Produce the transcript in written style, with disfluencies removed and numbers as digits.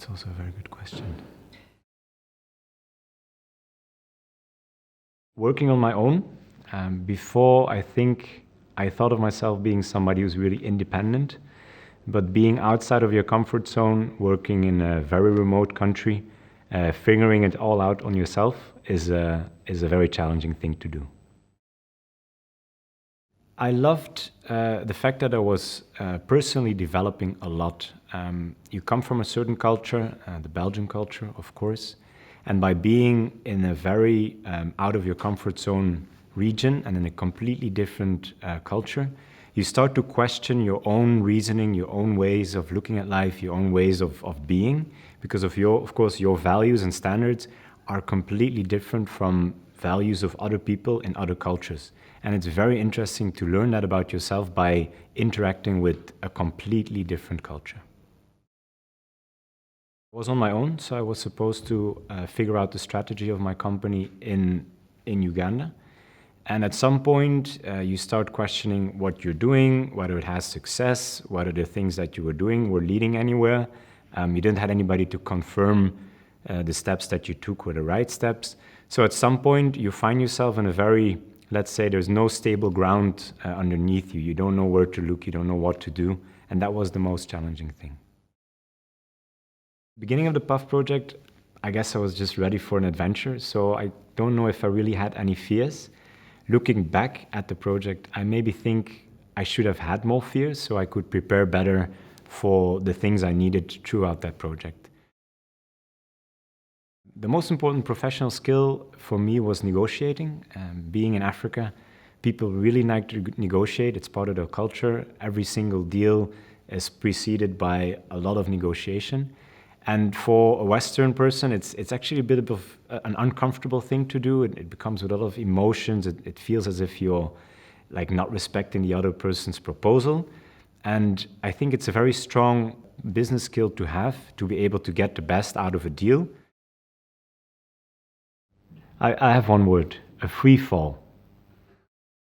That's also a very good question. Working on my own, before I think I thought of myself being somebody who's really independent, but being outside of your comfort zone, working in a very remote country, figuring it all out on yourself is a very challenging thing to do. I loved the fact that I was personally developing a lot. You come from a certain culture, the Belgian culture, of course, and by being in a very out of your comfort zone region and in a completely different culture, you start to question your own reasoning, your own ways of looking at life, your own ways of being, because of course, your values and standards are completely different from values of other people in other cultures. And it's very interesting to learn that about yourself by interacting with a completely different culture. I was on my own, so I was supposed to figure out the strategy of my company in Uganda. And at some point, you start questioning what you're doing, whether it has success, whether the things that you were doing were leading anywhere. You didn't have anybody to confirm the steps that you took were the right steps. So at some point, you find yourself in a very, let's say, there's no stable ground underneath you. You don't know where to look, you don't know what to do. And that was the most challenging thing. Beginning of the Puff project, I guess I was just ready for an adventure. So I don't know if I really had any fears. Looking back at the project, I maybe think I should have had more fears so I could prepare better for the things I needed throughout that project. The most important professional skill for me was negotiating. Being in Africa, people really like to negotiate. It's part of their culture. Every single deal is preceded by a lot of negotiation. And for a Western person, it's actually a bit of an uncomfortable thing to do. It becomes with a lot of emotions. It feels as if you're like not respecting the other person's proposal. And I think it's a very strong business skill to have, to be able to get the best out of a deal. I have one word, a free fall.